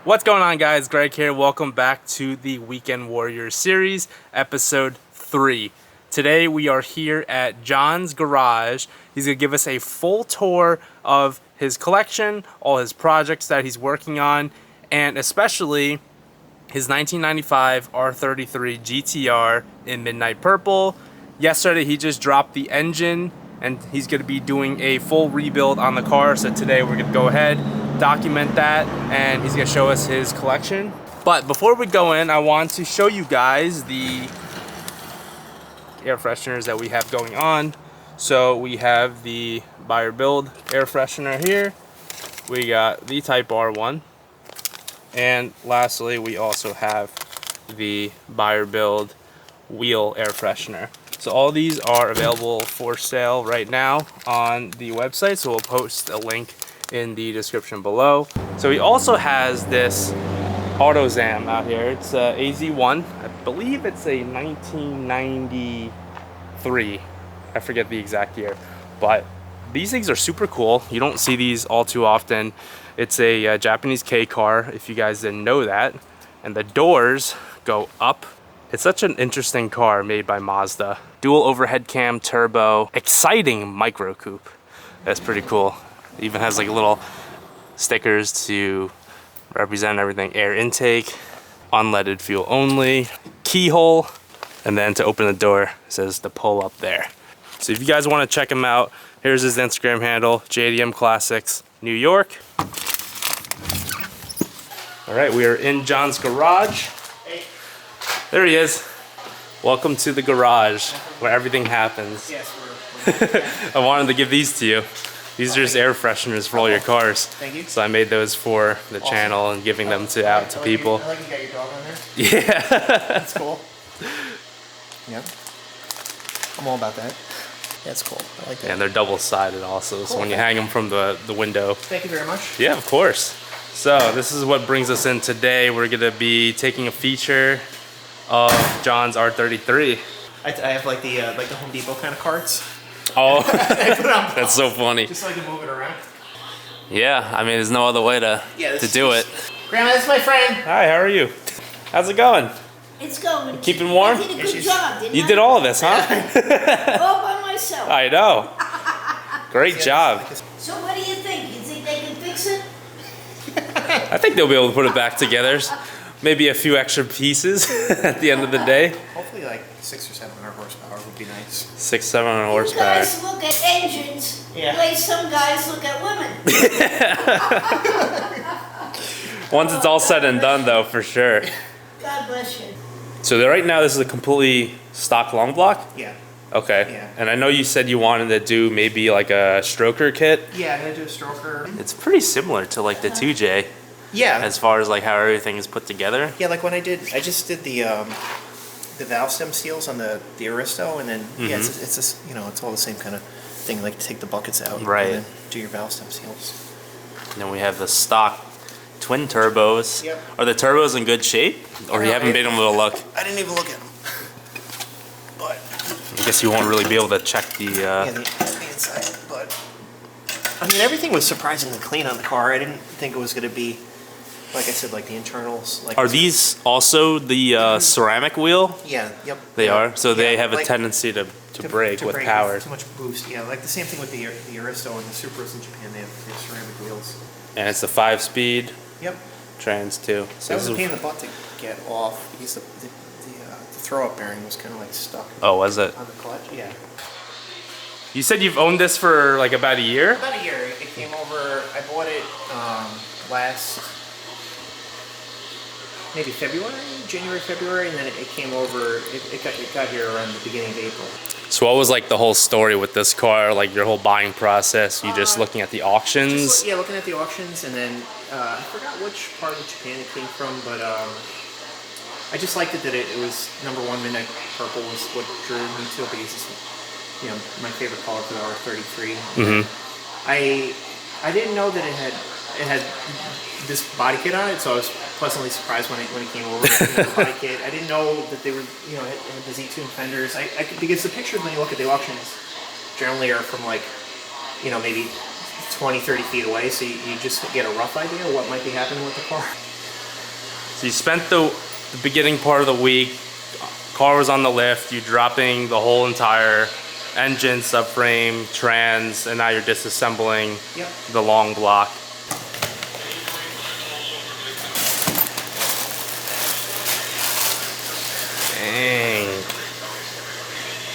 What's going on, guys? Greg here. Welcome back to the Weekend Warriors series, episode 3. Today we are here at John's garage. He's going to give us a full tour of his collection, all his projects that he's working on, and especially his 1995 R33 GTR in midnight purple. Yesterday he just dropped the engine and he's going to be doing a full rebuild on the car. So today we're going to go ahead, document that, and he's going to show us his collection. But before we go in, I want to show you guys the air fresheners that we have going on. So we have the buyer build air freshener here. We got the Type R one. And lastly, we also have the buyer build wheel air freshener. So all these are available for sale right now on the website. So we'll post a link in the description below. So he also has this AutoZam out here. It's a AZ1. I believe it's a 1993. I forget the exact year. But these things are super cool. You don't see these all too often. It's a Japanese K car, if you guys didn't know that. And the doors go up. It's such an interesting car made by Mazda. Dual overhead cam, turbo, exciting micro coupe. That's pretty cool. It even has like little stickers to represent everything. Air intake, unleaded fuel only, keyhole, and then to open the door, it says to pull up there. So if you guys want to check him out, here's his Instagram handle, JDM Classics New York. All right, we are in John's garage. There he is. Welcome to the garage where everything happens. Yes, I wanted to give these to you. These are just air fresheners for all your cars. Thank you. So I made those for the channel and giving them out to people. I like you got your dog on there. Yeah. That's cool. Yep. I'm all about that. That's cool. I like that. And they're double-sided also, so Cool. when you hang them from the window. Thank you very much. Yeah, of course. So this is what brings us in today. We're gonna be taking a feature of John's R33. I have like the Home Depot kind of carts. Oh, I put it on that's so funny. just so I can move it around. Yeah, I mean, there's no other way to do it. Grandma, that's my friend. Hi, how are you? How's it going? It's going. Keeping warm? I did a good job, didn't I? You did all of this, huh? All by myself. I know. Great job. So what do you think? You think they can fix it? I think they'll be able to put it back together. Maybe a few extra pieces at the end of the day. Hopefully like 600 or 700 horsepower would be nice. 600-700 You horsepower. guys look at engines Yeah. the way some guys look at women. Once it's all said and done, though, for sure. God bless you. So right now, this is a completely stock long block? Yeah. Okay. Yeah. And I know you said you wanted to do maybe like a stroker kit. Yeah, I'm gonna do a stroker. It's pretty similar to like the 2J Yeah. as far as like how everything is put together. Yeah, like when I just did the valve stem seals on the Aristo, and then yeah, it's just, you know, it's all the same kind of thing. Like take the buckets out, Right. and then do your valve stem seals. And then we have the stock twin turbos. Yep. Are the turbos in good shape? Or you haven't been able to look? I didn't even look at them, but I guess you won't really be able to check the... yeah, the inside. But I mean, everything was surprisingly clean on the car. I didn't think it was going to be, like I said, like the internals. Like Are these also the ceramic wheel? Yeah. Yep. They are? So they Yeah, have a like- tendency to break with power. Too much boost. Yeah, like the same thing with the Aristo and the Supras in Japan. They have ceramic wheels. And it's a 5-speed Yep. trans too. So That was this a is- pain in the butt to get off because the throw-up bearing was kind of like stuck Oh, was it? on the clutch. Yeah. You said you've owned this for like about a year? About a year. It came over. I bought it last maybe January, February, and then it came over. It got here around the beginning of April. So what was like the whole story with this car, like your whole buying process? You just looking at the auctions? Yeah, looking at the auctions, and then I forgot which part of Japan it came from, but I just liked it that it was #1 midnight purple was what drew me to it because it's, you know, my favorite color for the R33. I didn't know that it had this body kit on it, so I was pleasantly surprised when it came over. The body kit. I didn't know that they were, you know, it had the Z-tune fenders. Because the pictures when you look at the auctions generally are from like, you know, maybe 20, 30 feet away, so you just get a rough idea of what might be happening with the car. So you spent the beginning part of the week, car was on the lift, you dropping the whole entire engine, subframe, trans, and now you're disassembling the long block. Dang.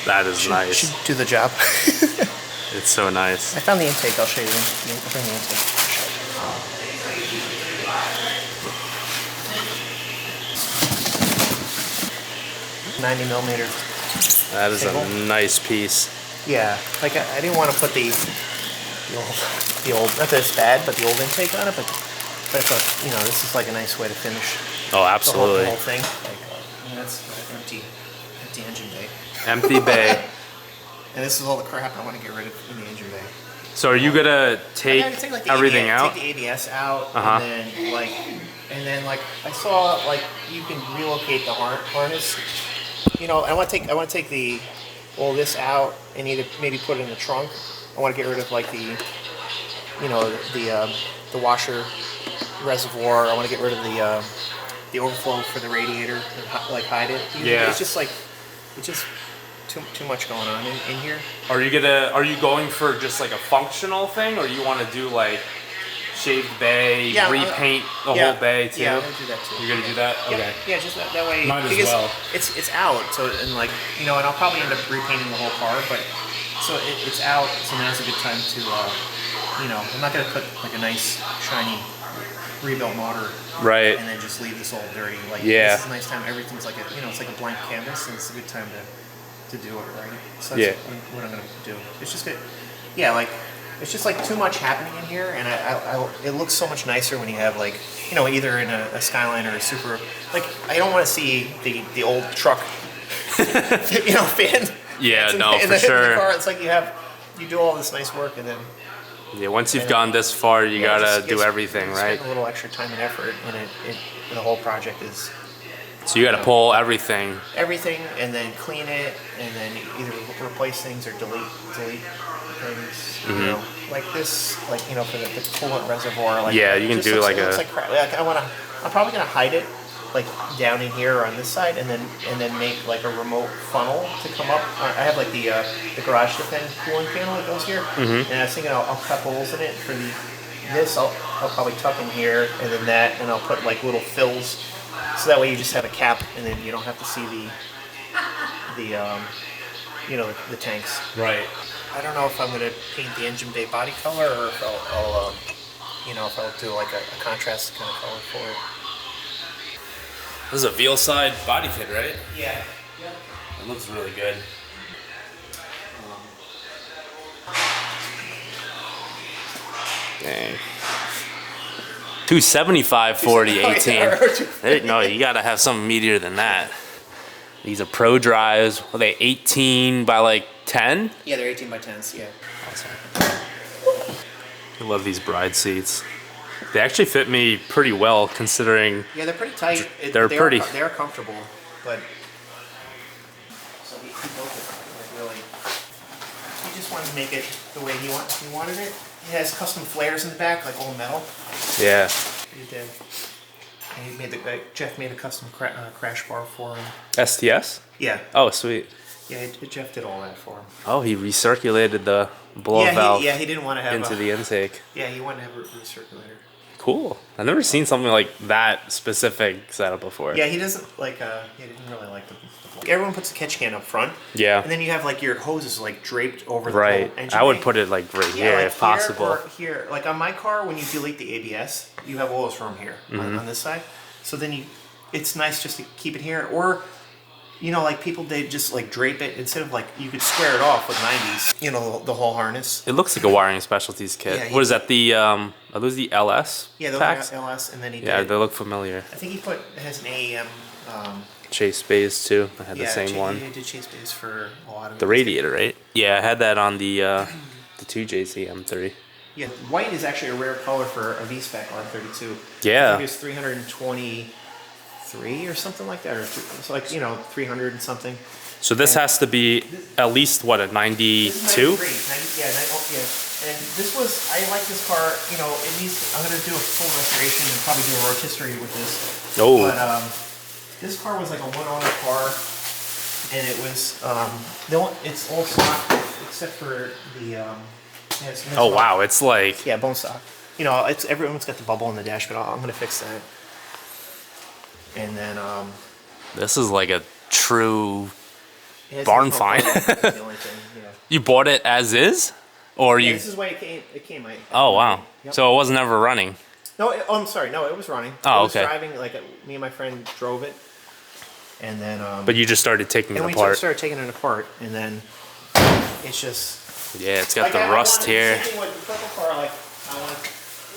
That is nice. Should do the job. It's so nice. I found the intake. I'll show you. I'll bring the intake. 90 millimeter. That is cable. a nice piece. Yeah, like I didn't want to put the old, not that it's bad, but the old intake on it, but I thought, you know, this is like a nice way to finish. Oh, absolutely. The whole thing. Like, that's empty engine bay. Empty bay. And this is all the crap I want to get rid of in the engine bay. So are you gonna take like, everything out? Take the ABS out, Uh-huh. and then I saw like you can relocate the harness. You know, I want to take all this out and maybe put it in the trunk. I want to get rid of like the washer reservoir. I want to get rid of the overflow for the radiator and hide it. Yeah. It's just too much going on in here. Are you going for just like a functional thing, or you want to do like shaved bay, repaint the whole bay too? Yeah, I'm gonna do that too. You're gonna do that? Okay. Yeah, just that way. Might as because well. It's out, so and like you know, and I'll probably end up repainting the whole car, but so it's out, so now's a good time to you know, I'm not gonna put like a nice shiny rebuilt motor, Right. and then just leave this all dirty. Like Yeah. this is a nice time. Everything's like it's like a blank canvas, and it's a good time to do it right. So Yeah. that's what I'm gonna do. It's just good. Yeah, like. It's just like too much happening in here, and it looks so much nicer when you have like, you know, either in a Skyline or a Super. Like, I don't want to see the old truck, you know, fan. Yeah, no, in for sure. the car, it's like you do all this nice work, and then Yeah, once you've gone this far, you gotta do everything, right? Spend a little extra time and effort, and the whole project is. So you gotta pull everything. Everything, and then clean it, and then either replace things or delete things. You know, like this, like you know, for the coolant reservoir. Like Yeah, you can do like a. It's like crap. Like I'm probably gonna hide it, like down in here on this side, and then make like a remote funnel to come up. I have like the garage defend cooling panel that goes here, and I was thinking I'll cut holes in it for this. I'll probably tuck in here, and then that, and I'll put like little fills. So that way you just have a cap, and then you don't have to see the tanks. Right. I don't know if I'm gonna paint the engine bay body color, or if I'll do like a contrast kind of color for it. This is a Veal side body kit, right? Yeah. Yep. It looks really good. Dang. 275, 40, 18. No, you gotta have something meatier than that. These are Pro Drives. Are they 18 by like 10? Yeah, they're 18 by 10s. Yeah. Awesome. I love these bride seats. They actually fit me pretty well, considering. Yeah, they're pretty tight. They're pretty. They're comfortable, but. So he built it like really. He just wanted to make it the way he wanted it. It has custom flares in the back, like all metal. Yeah. He did. And Jeff made a custom crash bar for him. STS? Yeah. Oh, sweet. Yeah, Jeff did all that for him. Oh, he recirculated the blow valve. He didn't want to have into the intake. Yeah, he wanted to have a recirculator. Cool. I've never seen something like that specific setup before. Yeah, he doesn't like. He didn't really like the. Everyone puts the catch can up front. Yeah. And then you have like your hoses like draped over the right. whole engine I would bay. put it like right Yeah, here like if possible. Or here, like on my car, when you delete the ABS, you have all this room here on this side. So then it's nice just to keep it here, or. You know, like people, they just like drape it instead of like you could square it off with 90s. You know, the whole harness. It looks like a wiring specialties kit. Yeah, what is that? The are those the LS? Yeah, those packs? are LS, and then he Yeah, did. they look familiar. I think it has an AEM. Chase bays too. I had the same one. Yeah, he did Chase bays for a lot of The radiator, right? Yeah, I had that on the 2JZ M3. Yeah, white is actually a rare color for a V-Spec R32. Yeah. I think it's 323 or something like that, or it's like 300 and something. So this has to be at least what, a 92? This is 93. And this was, I like this car, you know, it needs, I'm going to do a full restoration and probably do a rotisserie with this. Oh. But this car was like a one-owner car, and it was, it's all stock except for the, Oh wow, it's like yeah, bone stock. You know, everyone's got the bubble in the dash, but I'm going to fix that. And then, this is like a true it has barn no find. bubble. That's the only thing, yeah. You bought it as is, or Yeah, you? this is why it came. Oh wow. Yep. So it was never running. No, I'm sorry. No, it was running. Oh, it was okay. driving, like, me and my friend drove it. And then, But you just started taking it and we apart. started taking it apart, and then it's just. Yeah, it's got Like, the I rust wanted here. The same thing with the purple car, like, I want,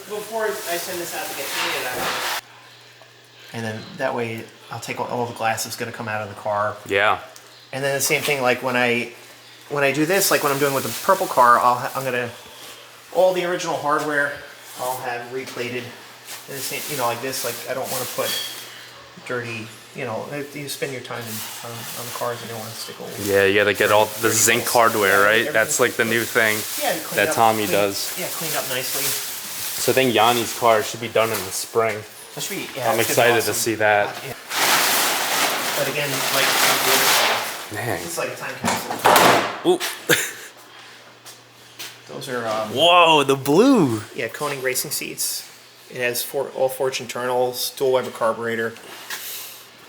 before I send this out to get painted, and then that way I'll take all the glass that's going to come out of the car. Yeah. And then the same thing, like when I do this, like what I'm doing with the purple car, I'm going to, all the original hardware I'll have replated. And the same, you know, like this, like I don't want to put dirty, you know, you spend your time on the cars and you don't want to stick old. Yeah, you gotta get all the zinc hardware, right? That's like the new thing Yeah, that Tommy does. Yeah, cleaned up nicely. So I think Yanni's car should be done in the spring. That should be, yeah, I'm it should be excited to awesome. see that. Yeah. But again, like the other car, Dang. it's like a time capsule. Ooh. Those are Whoa, the blue. yeah, Koenig racing seats. It has all forged internals, dual Weber carburetor.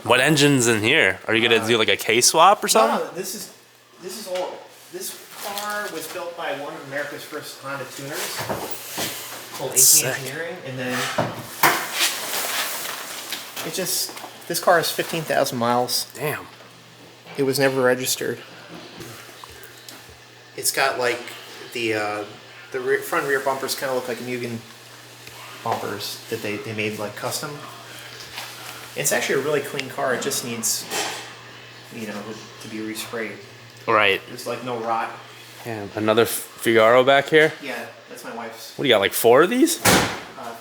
What engine's in here? Are you gonna do like a K swap or something? No, this is all. This car was built by one of America's first Honda tuners, called AC sick. Engineering, and then this car is 15,000 miles. Damn. It was never registered. It's got like the front rear bumpers kind of look like Mugen bumpers that they made like custom. It's actually a really clean car. It just needs, you know, to be resprayed. Right. There's like no rot. Damn. Another Figaro back here. Yeah, that's my wife's. What do you got? Like 4 of these?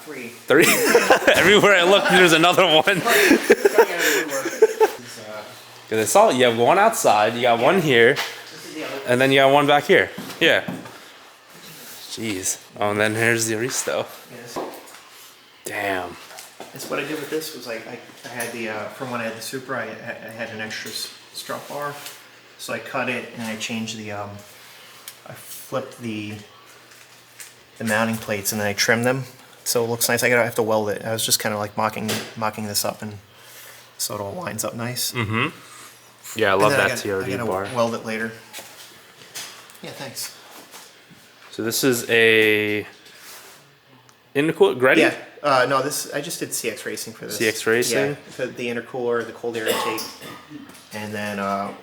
3. 3? Everywhere I look, there's another one. Coming out of the woodwork. Cause I saw you have one outside. You got one here, This is the other. and then you got one back here. Yeah. Jeez. Oh, and then here's the Aristo. Yes. Damn. That's what I did with this. Was like I had the from when I had the Supra, I had an extra strut bar, so I cut it and I changed the I flipped the mounting plates and then I trimmed them so it looks nice. I have to weld it. I was just kind of like mocking this up and so it all lines up nice. Mm-hmm. Yeah, I love And then that TRD I gotta bar. weld it later. Yeah, thanks. So this is a intercooler, Gretty? Yeah. No, I just did CX Racing for this. CX Racing? Yeah, for the intercooler, the cold air intake. And then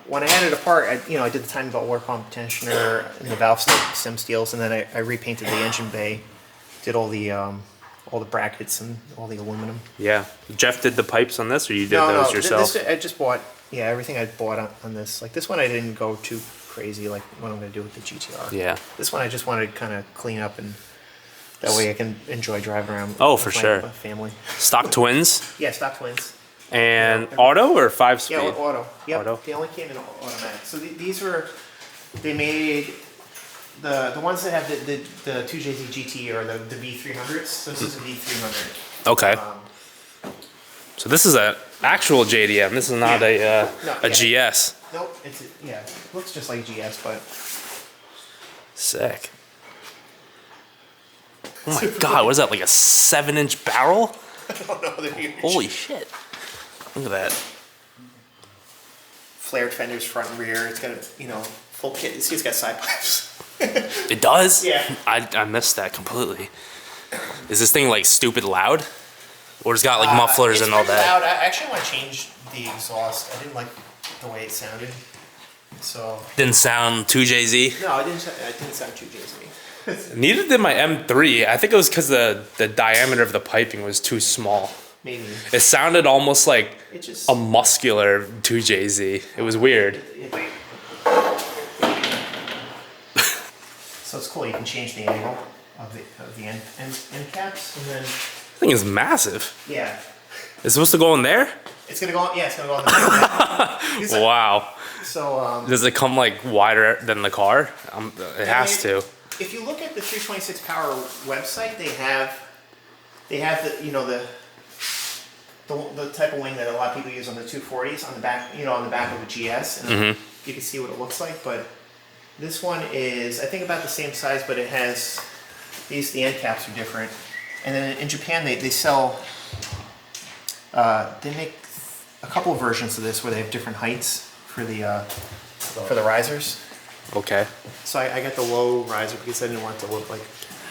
when I had it apart, I did the timing belt water pump tensioner and the valve stem steels, and then I repainted the engine bay, did all the brackets and all the aluminum. Yeah. Jeff did the pipes on this, or you did No, those yourself? I just bought, everything I bought on this. Like this one I didn't go too crazy like what I'm going to do with the GTR. Yeah. This one I just wanted to kind of clean up and that way I can enjoy driving around Oh, with for my sure. family. Stock twins Yeah, stock twins. and Yeah. auto or 5-speed? Yeah, auto. Yep. Auto. They only came in automatic. So these were, they made the ones that have the 2JZ GT or the V300s. So this is a V300. Okay. So this is an actual JDM. This is not a GS. Nope. It looks just like a GS, but Sick. Oh my god, what is that, like a 7-inch barrel? I don't know. They're huge. Holy shit. Look at that. Flared fenders, front and rear. It's got a full kit. See, it's got side pipes. It does? Yeah. I missed that completely. Is this thing like stupid loud? Or it's got like mufflers and all It's pretty that? loud. I actually want to change the exhaust. I didn't like the way it sounded. So Didn't sound too Jay-Z? no, it didn't sound too Jay-Z. Neither did my M3. I think it was because the diameter of the piping was too small. Maybe. It sounded almost like It just a muscular 2JZ. It was weird. So it's cool. You can change the angle of the end caps, and then This thing is massive. yeah, It's supposed to go in there? it's gonna go. Yeah, it's gonna go on the. Wow. So Does it come like wider than the car? It has to. if you look at the 326 Power website, they have the the type of wing that a lot of people use on the 240s on the back, on the back of a GS, and you can see what it looks like. But this one is, I think, about the same size, but it has the end caps are different. And then in Japan, they sell, they make a couple of versions of this where they have different heights for the risers. Okay. So I got the low riser because I didn't want it to look like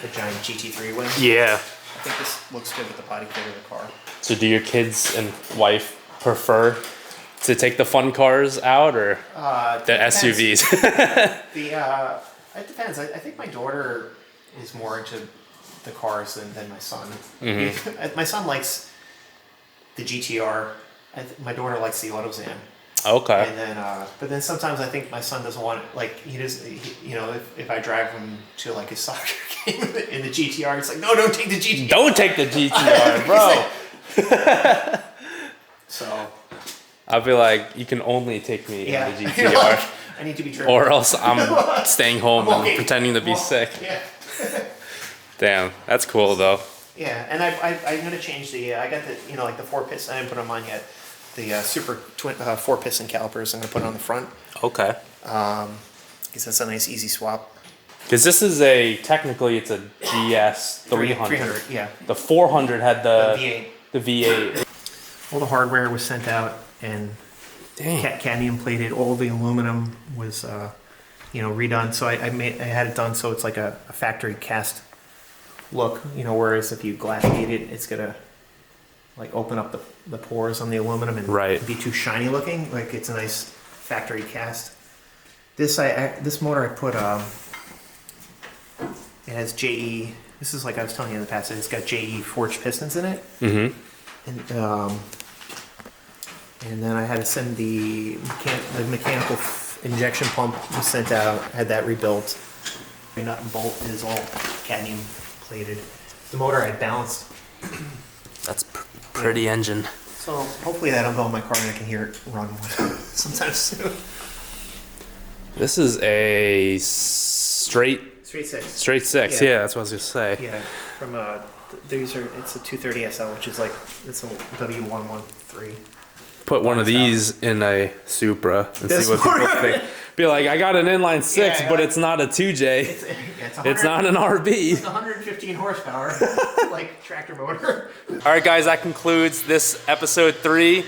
a giant GT3 wing. Yeah. I think this looks good with the body kit of the car. So do your kids and wife prefer to take the fun cars out or the SUVs? It depends. I think my daughter is more into the cars than my son. My son likes the GTR. My daughter likes the AutoZan. Okay. And then, but then sometimes I think my son doesn't want it. Like if I drive him to like his soccer game in the GTR, it's like, no, don't take the GTR. Don't take the GTR, bro. So I'll be like, you can only take me in the GTR, like, I need to be driven. or else I'm staying home I'm and pretending to be sick. Yeah. Damn, that's cool though. Yeah, and I'm gonna change the. I got the like the 4-piston. I didn't put on mine yet. The super twin 4-piston calipers. I'm gonna put it on the front. Okay. Because that's a nice easy swap. Because this is technically it's a GS 300. 300, yeah. The 400 had the V8. The V8. All the hardware was sent out and cadmium plated. All the aluminum was redone. So I had it done so it's like a factory cast look. Whereas if you glass gate it, it's gonna like open up the pores on the aluminum and be too shiny looking. Like it's a nice factory cast. This motor I put it has JE. This is like I was telling you in the past. It's got JE forged pistons in it. And then I had to send the mechanical injection pump was sent out. Had that rebuilt. The nut and bolt is all cadmium plated. The motor I balanced. That's pretty engine. So hopefully that'll go in my car and I can hear it run sometime soon. This is a straight six. Straight six, yeah, that's what I was gonna say. Yeah, from it's a 230 SL, which is like it's a W113. Put one of these in a Supra and see what people think. Be like, I got an inline six, but it's not a 2J. It's not an RB. It's 115 horsepower, like tractor motor. All right, guys, that concludes this episode 3.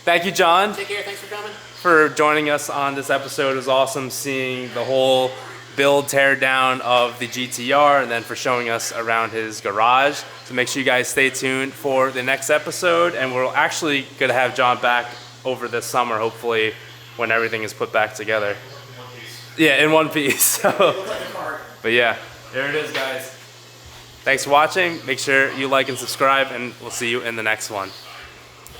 Thank you, John. Take care. Thanks for coming. For joining us on this episode. It was awesome seeing the whole build tear down of the GTR and then for showing us around his garage. So make sure you guys stay tuned for the next episode, and we're actually gonna have John back over this summer, hopefully, when everything is put back together. Yeah, in one piece. So, but yeah, there it is, guys. Thanks for watching. Make sure you like and subscribe, and we'll see you in the next one.